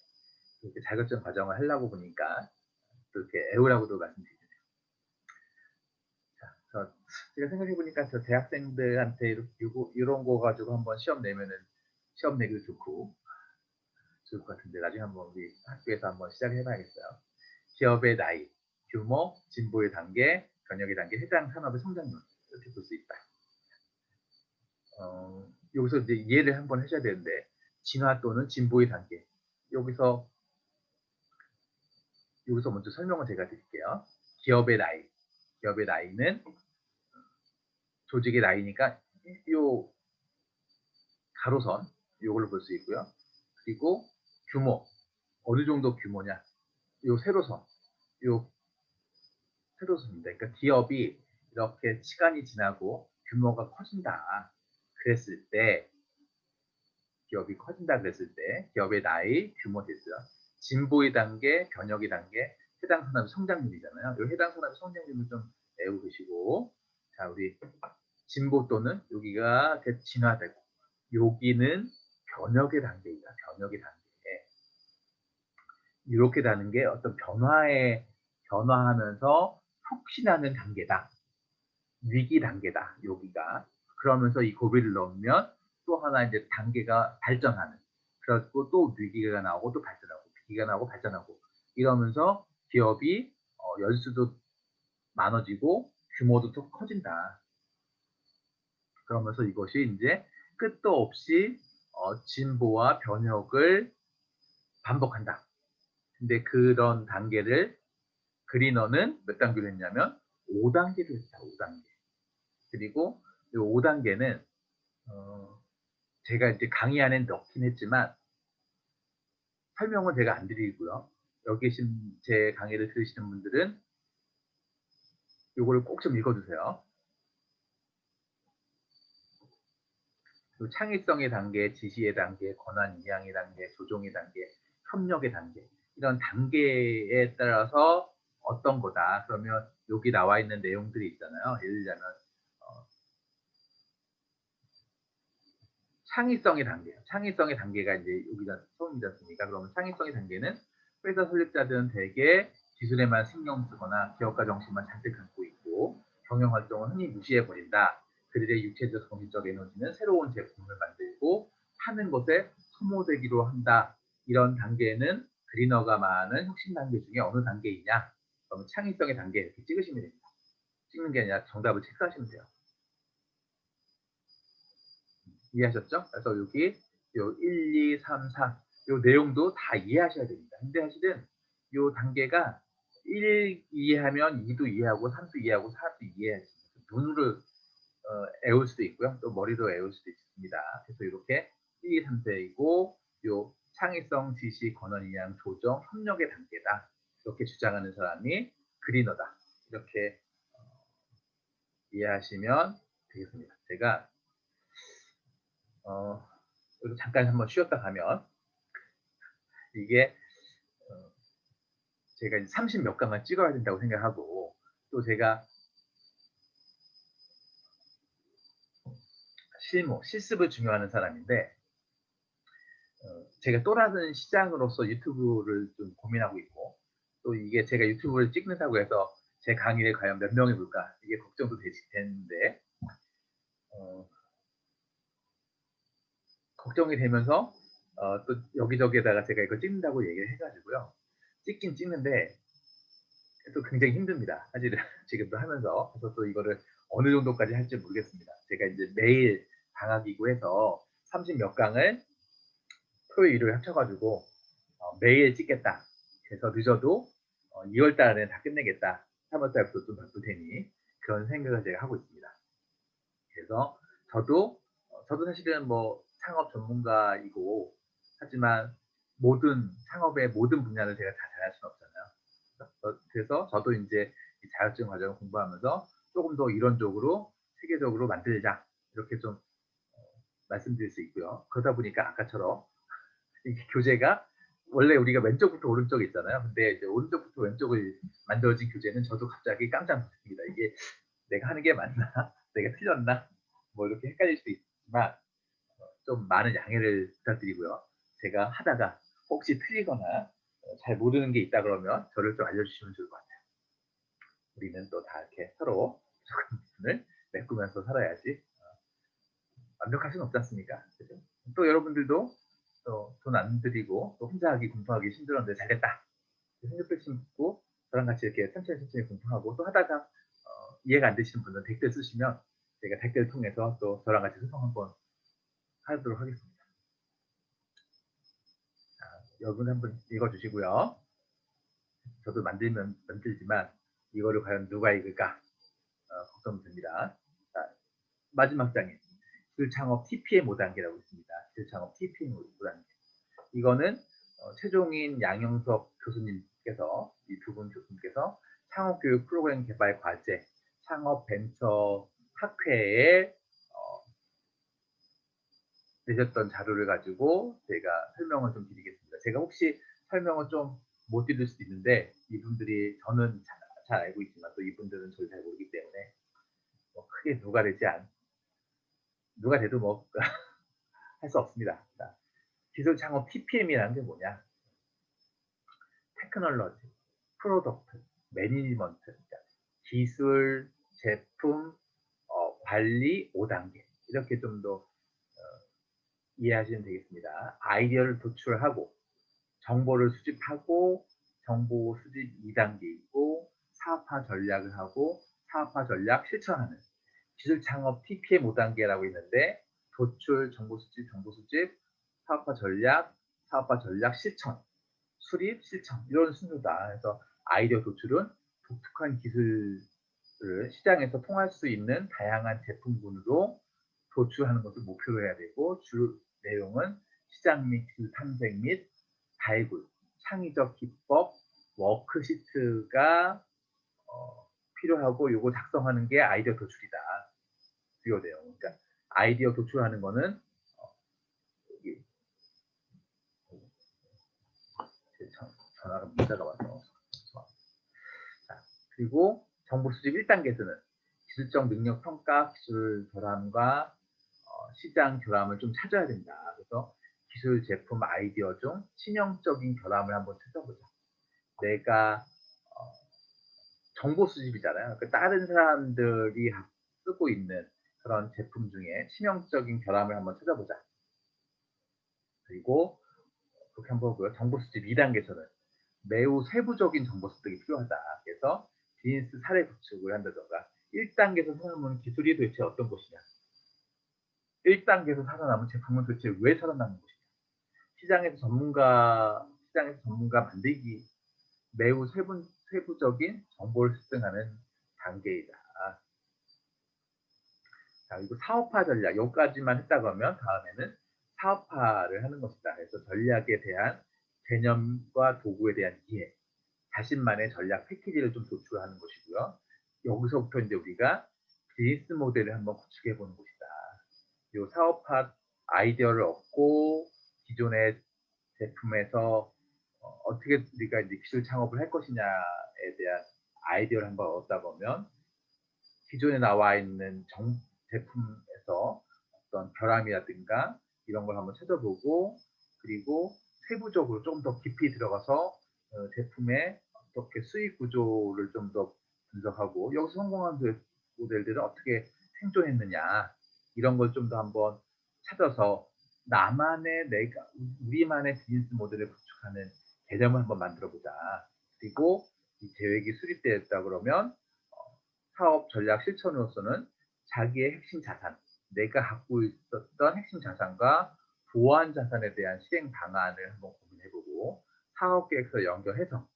S1: 이렇게 자격증 과정을 하려고 보니까 또 이렇게 애우라고도 말씀드리네요. 자, 제가 생각해 보니까 저 대학생들한테 이런 거 가지고 한번 시험 내면은 시험 내기도 좋을 것 같은데 나중에 한번 우리 학교에서 한번 시작해 봐야겠어요. 기업의 나이, 규모, 진보의 단계, 변혁의 단계, 해당 산업의 성장률 이렇게 볼 수 있다. 여기서 이제 이해를 한번 하셔야 되는데 진화 또는 진보의 단계 여기서 먼저 설명을 제가 드릴게요. 기업의 나이는 조직의 나이니까 요 가로선 요걸로 볼 수 있고요. 그리고 규모 어느 정도 규모냐 요 세로선입니다. 그러니까 기업이 이렇게 시간이 지나고 규모가 커진다 그랬을 때 기업의 나이, 규모 됐어요. 진보의 단계, 변혁의 단계, 해당 산업의 성장률이잖아요. 이 해당 산업의 성장률을 좀 외우고 계시고 자 우리 진보 또는 여기가 진화되고 여기는 변혁의 단계이다. 변혁의 단계. 이렇게 되는 게 어떤 변화하면서 혁신하는 단계다. 위기 단계다. 여기가. 그러면서 이 고비를 넘으면 또 하나 이제 단계가 발전하는. 그리고 또 위기가 나오고 또 발전하고 위기가 나오고 발전하고 이러면서 기업이 연수도 많아지고 규모도 또 커진다. 그러면서 이것이 이제 끝도 없이 진보와 변혁을 반복한다. 근데 그런 단계를 그리너는 몇 단계로 했냐면 5단계로 했다. 5단계. 그리고 이 5단계는 제가 이제 강의 안에 넣긴 했지만 설명은 제가 안 드리고요. 여기 계신 제 강의를 들으시는 분들은 이거를 꼭 좀 읽어주세요. 창의성의 단계, 지시의 단계, 권한 이양의 단계, 조종의 단계, 협력의 단계 이런 단계에 따라서 어떤 거다. 그러면 여기 나와 있는 내용들이 있잖아요. 예를 들자면 창의성의 단계예요. 창의성의 단계가 이제 여기가 처음이지 않습니까? 그러면 창의성의 단계는 회사 설립자들은 대개 기술에만 신경 쓰거나 기업가 정신만 잔뜩 갖고 있고 경영 활동을 흔히 무시해 버린다. 그들의 육체적 정신적 에너지는 새로운 제품을 만들고 파는 것에 소모되기로 한다. 이런 단계는 그리너가 말하는 혁신 단계 중에 어느 단계이냐? 그러면 창의성의 단계 이렇게 찍으시면 됩니다. 찍는 게 아니라 정답을 체크하시면 돼요. 이해하셨죠? 그래서 여기 요 1, 2, 3, 4 요 내용도 다 이해하셔야 됩니다. 근데 사실은 요 단계가 1 이해하면 2도 이해하고 3도 이해하고 4도 이해해야 됩니다. 눈으로 애울 수도 있고요. 또 머리로 애울 수도 있습니다. 그래서 이렇게 1, 2, 3, 4이고 요 창의성, 지식, 권한, 이양, 조정, 협력의 단계다. 이렇게 주장하는 사람이 그리너다. 이렇게 이해하시면 되겠습니다. 제가 여기 잠깐 한번 쉬었다 가면 이게 제가 30몇 강을 찍어야 된다고 생각하고 또 제가 실습을 중요하는 사람인데 제가 또 다른 시장으로서 유튜브를 좀 고민하고 있고 또 이게 제가 유튜브를 찍는다고 해서 제 강의를 과연 몇 명이 볼까 이게 걱정도 되는데 걱정이 되면서 또 여기저기에다가 제가 이거 찍는다고 얘기를 해가지고요. 찍긴 찍는데 또 굉장히 힘듭니다. 사실은 지금도 하면서 그래서 또 이거를 어느 정도까지 할지 모르겠습니다. 제가 이제 매일 강하기고 해서 30몇 강을 토요일 일요일 합쳐가지고 매일 찍겠다. 그래서 늦어도 2월 달에 다 끝내겠다. 3월 달부터 좀 바쁠 테니 그런 생각을 제가 하고 있습니다. 그래서 저도 사실은 뭐 창업 전문가이고 하지만 모든 창업의 모든 분야를 제가 다 잘할 수는 없잖아요. 그래서 저도 이제 자격증 과정을 공부하면서 조금 더 이론적으로 세계적으로 만들자 이렇게 좀 말씀드릴 수 있고요. 그러다 보니까 아까처럼 이게 교재가 원래 우리가 왼쪽부터 오른쪽에 있잖아요. 근데 이제 오른쪽부터 왼쪽을 만들어진 교재는 저도 갑자기 깜짝 놀랐습니다. 이게 내가 하는 게 맞나? 내가 틀렸나? 뭐 이렇게 헷갈릴 수 있지만 좀 많은 양해를 부탁드리고요. 제가 하다가 혹시 틀리거나 잘 모르는 게 있다 그러면 저를 좀 알려주시면 좋을 것 같아요. 우리는 또 다 이렇게 서로 조금 부분을 메꾸면서 살아야지 완벽할 수는 없지 않습니까? 그죠? 또 여러분들도 돈 안 들이고 또 혼자 하기 공부하기 힘들었는데 잘됐다 생각들 심고 저랑 같이 이렇게 천천히 공부하고 또 하다가 이해가 안 되시는 분은 댓글 쓰시면 제가 댓글 통해서 또 저랑 같이 소통 한번 하도록 하겠습니다. 자, 여러분 한번 읽어주시고요. 저도 만들지만 이거를 과연 누가 읽을까 걱정됩니다. 자, 마지막 장에 기술창업 TPM 5단계라고 있습니다. 기술창업 TPM 5단계. 이거는 최종인 양영석 교수님께서 이 두 분 교수님께서 창업교육 프로그램 개발 과제 창업 벤처 학회에 내셨던 자료를 가지고 제가 설명을 좀 드리겠습니다. 제가 혹시 설명을 좀 못 드릴 수도 있는데 이분들이 저는 잘 알고 있지만 또 이분들은 저를 잘 모르기 때문에 뭐 크게 누가 돼도 뭐 할 수 없습니다. 자, 기술 창업 TPM이라는 게 뭐냐? 테크놀로지, 프로덕트, 매니지먼트, 그러니까 기술, 제품, 관리 5단계 이렇게 좀 더 이해하시면 되겠습니다. 아이디어를 도출하고 정보를 수집하고 정보 수집 2단계 있고 사업화 전략을 하고 사업화 전략 실천하는 기술 창업 TPM 5단계라고 있는데 도출, 정보 수집, 사업화 전략 실천, 수립, 실천 이런 순서다. 그래서 아이디어 도출은 독특한 기술을 시장에서 통할 수 있는 다양한 제품군으로 도출하는 것을 목표로 해야 되고 주 내용은 시장 및 기술 탐색 및 발굴, 창의적 기법, 워크시트가 필요하고 요거 작성하는 게 아이디어 도출이다. 주요 내용. 그러니까 아이디어 도출하는 거는 여기 전화가 문자가 와서 자, 그리고 정보 수집 1단계에서는 기술적 능력 평가, 기술 결함과 시장 결함을 좀 찾아야 된다. 그래서 기술, 제품, 아이디어 중 치명적인 결함을 한번 찾아보자. 내가 정보 수집이잖아요. 그 다른 사람들이 쓰고 있는 그런 제품 중에 치명적인 결함을 한번 찾아보자. 그리고 그렇게 한번 보고요. 정보 수집 2단계에서는 매우 세부적인 정보 습득이 필요하다. 그래서 비즈니스 사례 구축을 한다던가 1단계에서 살아남은 기술이 도대체 어떤 것이냐. 1단계에서 살아남은 제품은 도대체 왜 살아남는 것이냐. 시장에서 전문가 만들기 매우 세부적인 정보를 습득하는 단계이다. 자, 그리고 사업화 전략, 여기까지만 했다고 하면 다음에는 사업화를 하는 것이다. 그래서 전략에 대한 개념과 도구에 대한 이해, 자신만의 전략 패키지를 좀 도출하는 것이고요. 여기서부터 이제 우리가 비즈니스 모델을 한번 구축해 보는 것이다. 이 사업화 아이디어를 얻고 기존의 제품에서 어떻게 우리가 이제 기술 창업을 할 것이냐에 대한 아이디어를 한번 얻다 보면 기존에 나와 있는 제품에서 어떤 결함이라든가 이런 걸 한번 찾아보고 그리고 세부적으로 좀 더 깊이 들어가서 제품의 어떻게 수익 구조를 좀 더 분석하고 여기서 성공한 모델들은 어떻게 생존했느냐 이런 걸 좀 더 한번 찾아서 우리만의 비즈니스 모델을 구축하는 개념을 한번 만들어 보자. 그리고 이 계획이 수립되었다 그러면 사업 전략 실천으로서는 자기의 핵심 자산, 내가 갖고 있었던 핵심 자산과 보완 자산에 대한 실행 방안을 한번 고민해보고 사업 계획서 연결해서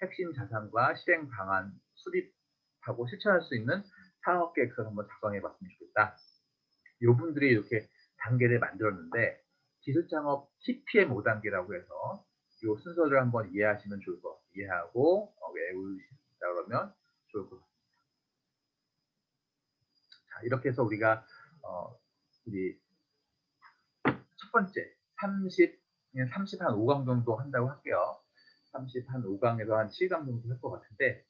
S1: 핵심 자산과 실행 방안 수립하고 실천할 수 있는 사업 계획서를 한번 작성해봤으면 좋겠다. 요분들이 이렇게 단계를 만들었는데 기술 창업 TPM 5단계라고 해서 이 순서를 한번 이해하시면 좋을 것 같아요. 이해하고 외우시다 그러면 좋을 것 같아요. 자, 이렇게 해서 우리가 우리 첫 번째 30 한 5강 정도 한다고 할게요. 30 한 5강에서 한 7강 정도 할 것 같은데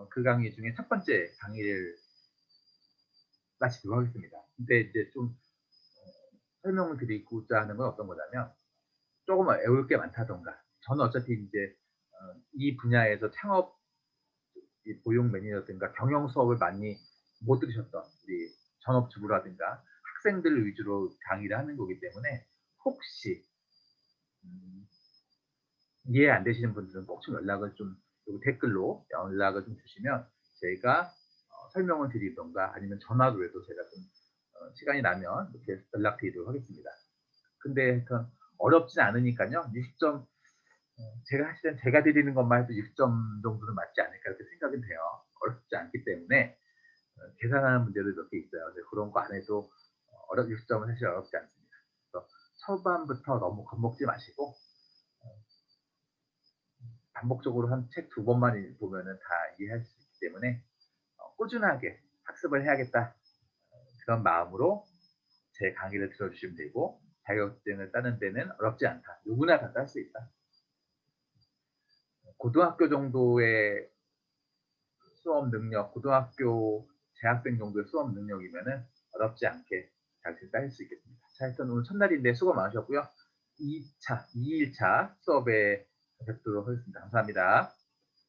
S1: 그 강의 중에 첫 번째 강의를 마치도록 하겠습니다. 근데 이제 좀 설명을 드리고자 하는 건 어떤 거냐면 조금 외울 게 많다던가 저는 어차피 이제 이 분야에서 창업 고용 매니저든가 경영 수업을 많이 못 들으셨던 우리 전업주부라든가 학생들 위주로 강의를 하는 거기 때문에 혹시 이해 안 되시는 분들은 꼭 좀 연락을 좀 댓글로 연락을 좀 주시면 저희가 설명을 드리던가 아니면 전화로라도 제가 좀 시간이 나면 이렇게 연락드리도록 하겠습니다. 근데 하여튼 어렵진 않으니까요. 60점 사실은 제가 드리는 것만 해도 6점 정도는 맞지 않을까 이렇게 생각은 돼요. 어렵지 않기 때문에 계산하는 문제도 몇 개 있어요. 그런 거 안 해도 6점은 사실 어렵지 않습니다. 그래서 초반부터 너무 겁먹지 마시고 반복적으로 한 책 2번만 보면은 다 이해할 수 있기 때문에 꾸준하게 학습을 해야겠다 그런 마음으로 제 강의를 들어주시면 되고 자격증을 따는 데는 어렵지 않다. 누구나 다 딸 수 있다. 고등학교 정도의 수업 능력, 고등학교 재학생 정도의 수업 능력이면은 어렵지 않게 자격증 따실 수 있겠습니다. 자, 일단 오늘 첫날인데 수고 많으셨고요. 2일차 수업에 뵙도록 하겠습니다. 감사합니다.